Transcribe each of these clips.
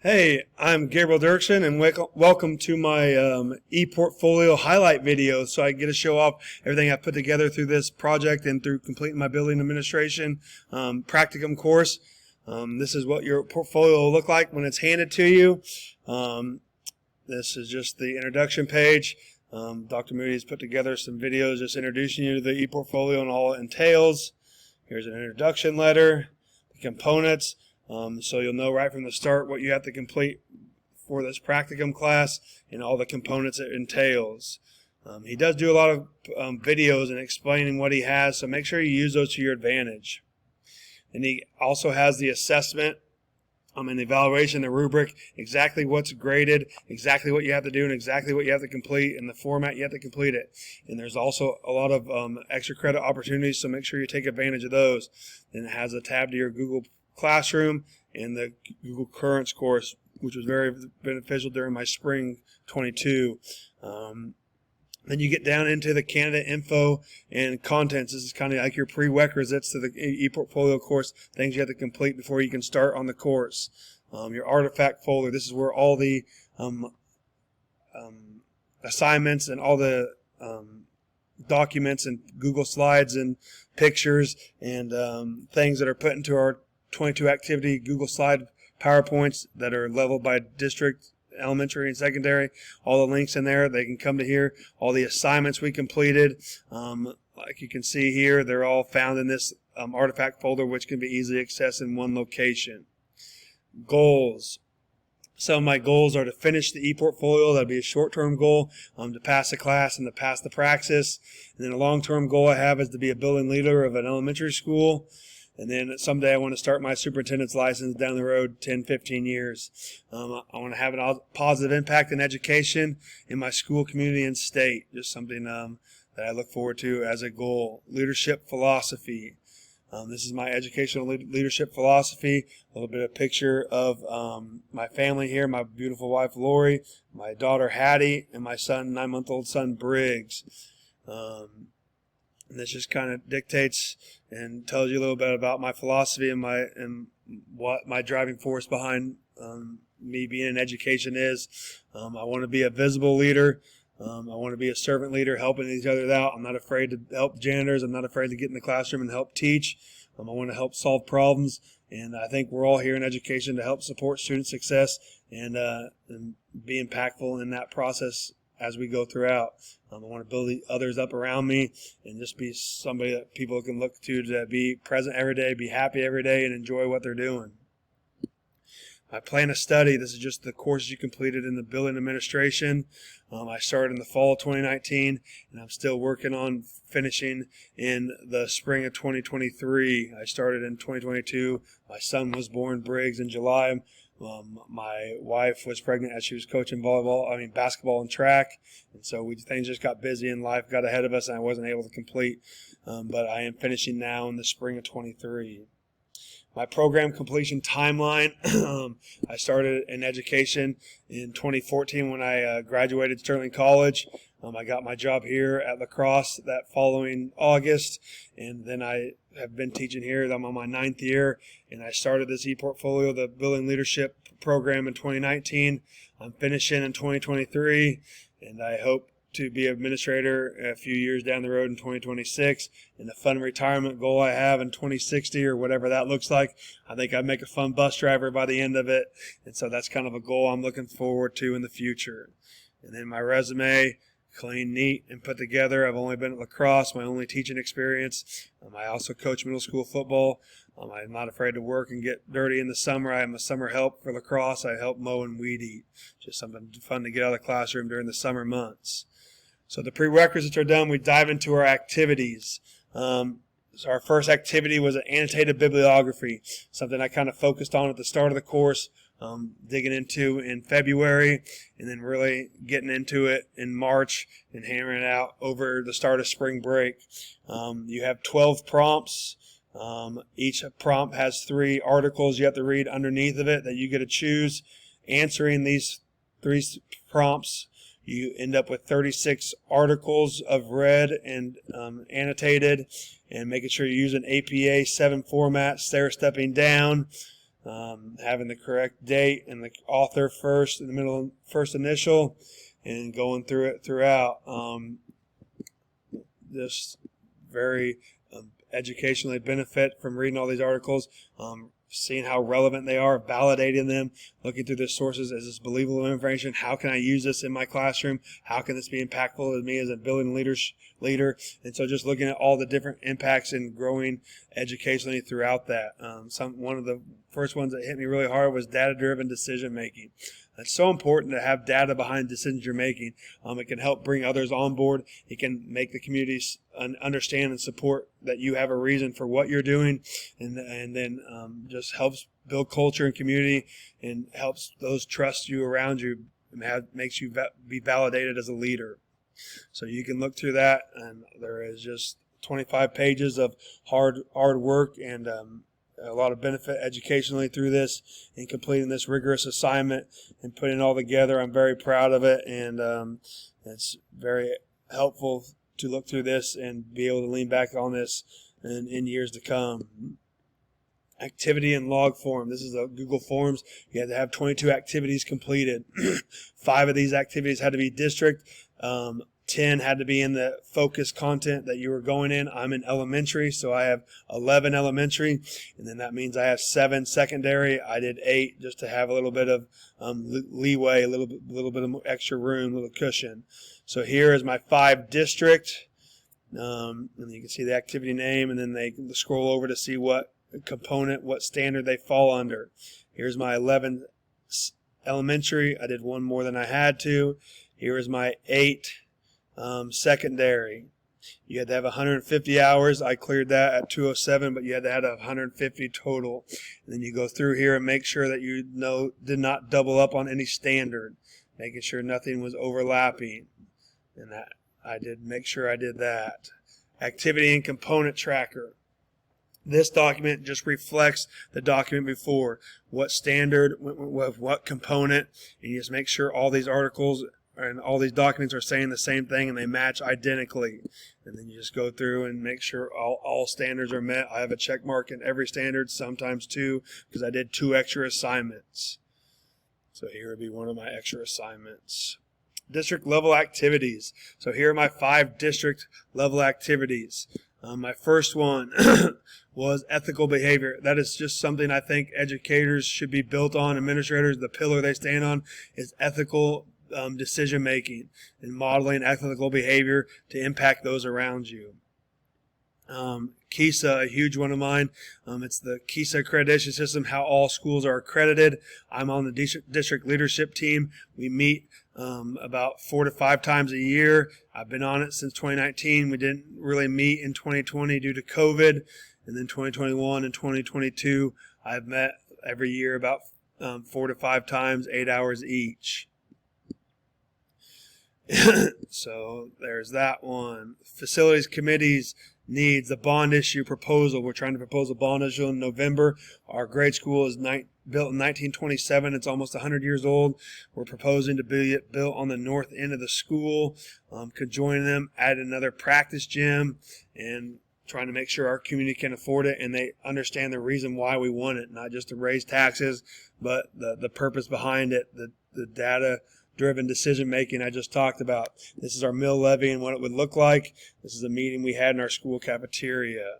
Hey, I'm Gabriel Dirksen, and welcome to my Eportfolio highlight video. So I get to show off everything I've put together through this project and through completing my building administration practicum course. This is what your portfolio will look like when it's handed to you. This is just the introduction page. Dr. Moody has put together some videos just introducing you to the Eportfolio and all it entails. Here's an introduction letter, the components. So you'll know right from the start what you have to complete for this practicum class and all the components it entails. He does do a lot of videos and explaining what he has, so make sure you use those to your advantage. And he also has the assessment and the evaluation, the rubric, exactly what's graded, exactly what you have to do, and exactly what you have to complete, and the format you have to complete it. And there's also a lot of extra credit opportunities, so make sure you take advantage of those. And it has a tab to your Google Classroom and the Google Currents course, which was very beneficial during my spring 22. Then you get down into the candidate info and contents. This is kind of like your prerequisites to the ePortfolio course, things you have to complete before you can start on the course. Your artifact folder, this is where all the assignments and all the documents and Google Slides and pictures and things that are put into our 22 activity Google Slide PowerPoints that are leveled by district, elementary and secondary. All the links in there, they can come to here. All the assignments we completed, like you can see here, they're all found in this artifact folder, which can be easily accessed in one location. Goals. Some of my goals are to finish the ePortfolio. That'll be a short-term goal, to pass the class and to pass the praxis. And then a long-term goal I have is to be a building leader of an elementary school. And then someday I want to start my superintendent's license down the road 10, 15 years. I want to have a positive impact in education in my school, community, and state. Just something that I look forward to as a goal. Leadership philosophy. This is my educational leadership philosophy. A little bit of picture of my family here, my beautiful wife Lori, my daughter Hattie, and my son, 9-month-old son Briggs. And this just kind of dictates and tells you a little bit about my philosophy and what my driving force behind me being in education is. I want to be a visible leader. I want to be a servant leader, helping each other out. I'm not afraid to help janitors. I'm not afraid to get in the classroom and help teach. I want to help solve problems. And I think we're all here in education to help support student success and be impactful in that process as we go throughout. I want to build others up around me and just be somebody that people can look to be present every day, be happy every day, and enjoy what they're doing. My plan of study, this is just the courses you completed in the building administration. I started in the fall of 2019, and I'm still working on finishing in the spring of 2023. I started in 2022. My son was born, Briggs, in July. My wife was pregnant as she was coaching basketball and track, and so things just got busy and life got ahead of us, and I wasn't able to complete. But I am finishing now in the spring of 23. My program completion timeline, I started in education in 2014 when I graduated Sterling College. I got my job here at La Crosse that following August, and then I have been teaching here. I'm on my 9th year, and I started this ePortfolio, the Building Leadership Program, in 2019. I'm finishing in 2023, and I hope to be an administrator a few years down the road in 2026. And the fun retirement goal I have in 2060 or whatever that looks like, I think I'd make a fun bus driver by the end of it. And so that's kind of a goal I'm looking forward to in the future. And then my resume, clean, neat, and put together. I've only been at La Crosse, my only teaching experience. I also coach middle school football. I'm not afraid to work and get dirty in the summer. I am a summer help for La Crosse. I help mow and weed eat. Just something fun to get out of the classroom during the summer months. So the prerequisites are done. We dive into our activities. So our first activity was an annotated bibliography, something I kind of focused on at the start of the course, digging into in February, and then really getting into it in March and hammering it out over the start of spring break. You have 12 prompts. Each prompt has 3 articles you have to read underneath of it that you get to choose. Answering these 3 prompts, you end up with 36 articles of read and annotated, and making sure you use an APA 7 format, stair-stepping down. having the correct date and the author first in the middle, first initial, and going through it throughout. Just very educationally benefit from reading all these articles, seeing how relevant they are, validating them, looking through the sources. Is this believable information? How can I use this in my classroom? How can this be impactful to me as a building leader? And so just looking at all the different impacts and growing educationally throughout that. One of the first ones that hit me really hard was data-driven decision making. It's so important to have data behind decisions you're making. It can help bring others on board. It can make the communities understand and support that you have a reason for what you're doing, and then just helps build culture and community, and helps those trust you around you, and makes you be validated as a leader. So you can look through that, and there is just 25 pages of hard work and a lot of benefit educationally through this, and completing this rigorous assignment and putting it all together. I'm very proud of it, and it's very helpful to look through this and be able to lean back on this in years to come. Activity and log form. This is a Google Forms. You had to have 22 activities completed. 5 of these activities had to be district. 10 had to be in the focus content that you were going in. I'm in elementary, so I have 11 elementary, and then that means I have 7 secondary. I did 8 just to have a little bit of leeway, a little bit of extra room, a little cushion. So here is my 5 district, and you can see the activity name, and then they can scroll over to see what component, what standard they fall under. Here's my 11 elementary. I did 1 more than I had to. Here is my 8 secondary. You had to have 150 hours. I cleared that at 207, but you had to have 150 total. And then you go through here and make sure that you did not double up on any standard, making sure nothing was overlapping. And that I did make sure I did that. Activity and component tracker. This document just reflects the document before. What standard, what component, and you just make sure all these articles and all these documents are saying the same thing and they match identically. And then you just go through and make sure all standards are met. I have a check mark in every standard, sometimes 2, because I did 2 extra assignments. So here would be one of my extra assignments. District level activities. So here are my 5 district level activities. My first one was ethical behavior. That is just something I think educators should be built on. Administrators, the pillar they stand on is ethical decision making and modeling ethical behavior to impact those around you. KISA, a huge one of mine. It's the KISA accreditation system, how all schools are accredited. I'm on the district leadership team. We meet about 4 to 5 times a year. I've been on it since 2019. We didn't really meet in 2020 due to COVID. And then 2021 and 2022, I've met every year about 4 to 5 times, 8 hours each. So there's that one. Facilities committees needs a bond issue proposal. We're trying to propose a bond issue in November. Our grade school is built in 1927. It's almost 100 years old. We're proposing to be built on the north end of the school. Could join them, add another practice gym, and trying to make sure our community can afford it and they understand the reason why we want it, not just to raise taxes, but the purpose behind it, the data-driven decision-making I just talked about. This is our mill levy and what it would look like. This is a meeting we had in our school cafeteria.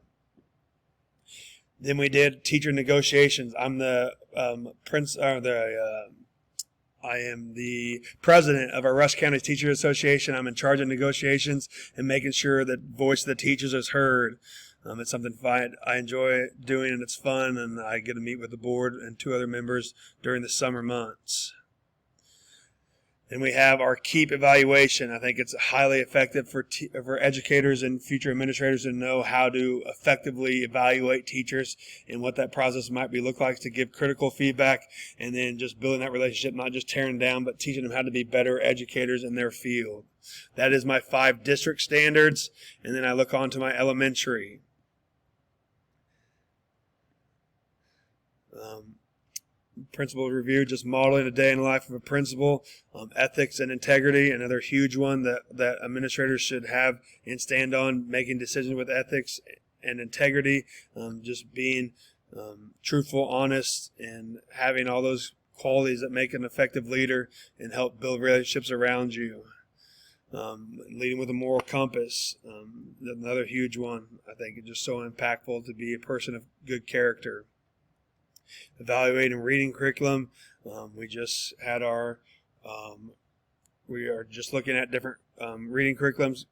Then we did teacher negotiations. I'm I am the president of our Rush County Teachers Association. I'm in charge of negotiations and making sure that voice of the teachers is heard. It's something I enjoy doing, and it's fun, and I get to meet with the board and 2 other members during the summer months. Then we have our KEEP evaluation. I think it's highly effective for educators and future administrators to know how to effectively evaluate teachers and what that process might look like to give critical feedback, and then just building that relationship, not just tearing down, but teaching them how to be better educators in their field. That is my 5 district standards, and then I look on to my elementary. Principal review, just modeling a day in the life of a principal. Ethics and integrity, another huge one that administrators should have and stand on, making decisions with ethics and integrity. Just being truthful, honest, and having all those qualities that make an effective leader and help build relationships around you. Leading with a moral compass, another huge one. I think it's just so impactful to be a person of good character. Evaluating reading curriculum. We just had our, we are just looking at different reading curriculums,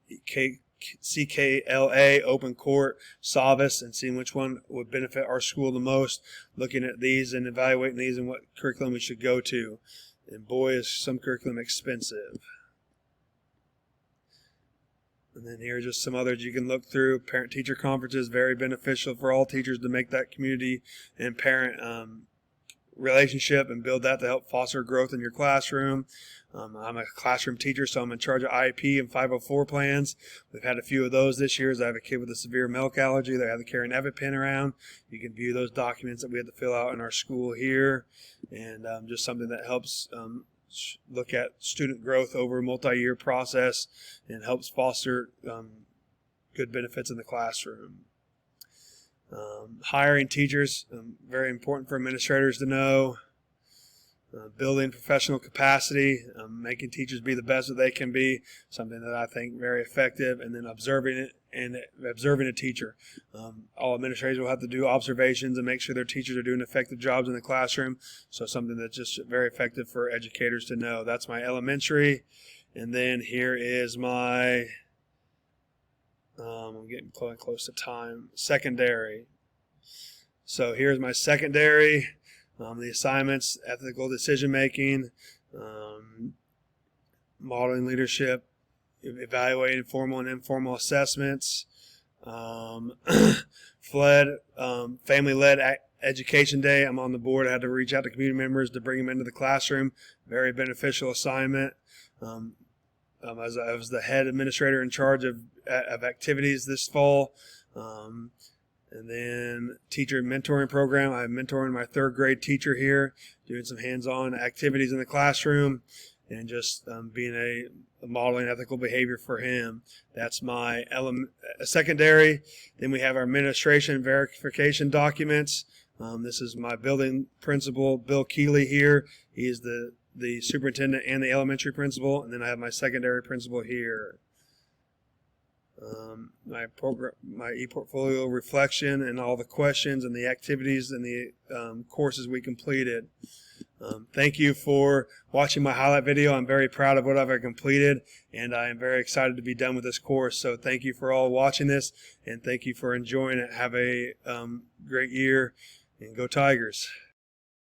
CKLA, Open Court, Savas, and seeing which one would benefit our school the most, looking at these and evaluating these and what curriculum we should go to. And boy, is some curriculum expensive. And then here are just some others you can look through. Parent-teacher conferences, very beneficial for all teachers to make that community and parent relationship and build that to help foster growth in your classroom. I'm a classroom teacher, so I'm in charge of IEP and 504 plans. We've had a few of those this year. As I have a kid with a severe milk allergy, they have to carry an EpiPen around. You can view those documents that we had to fill out in our school here, and just something that helps look at student growth over a multi-year process and helps foster good benefits in the classroom. Hiring teachers, very important for administrators to know. Building professional capacity, making teachers be the best that they can be, something that I think very effective. And then observing it and observing a teacher. All administrators will have to do observations and make sure their teachers are doing effective jobs in the classroom. So something that's just very effective for educators to know. That's my elementary. And then here is my, I'm getting close to time, secondary. So here's my secondary. The assignments, ethical decision-making, modeling leadership, evaluating formal and informal assessments, family-led education day. I'm on the board. I had to reach out to community members to bring them into the classroom. Very beneficial assignment. As I was the head administrator in charge of activities this fall. And then teacher mentoring program. I'm mentoring my third grade teacher here, doing some hands-on activities in the classroom and just being a modeling ethical behavior for him. That's my secondary. Then we have our administration verification documents. This is my building principal, Bill Keeley here. He is the superintendent and the elementary principal. And then I have my secondary principal here. My Eportfolio reflection and all the questions and the activities and the courses we completed. Thank you for watching my highlight video. I'm very proud of what I've completed, and I am very excited to be done with this course. So thank you for all watching this, and thank you for enjoying it. Have a great year, and go Tigers.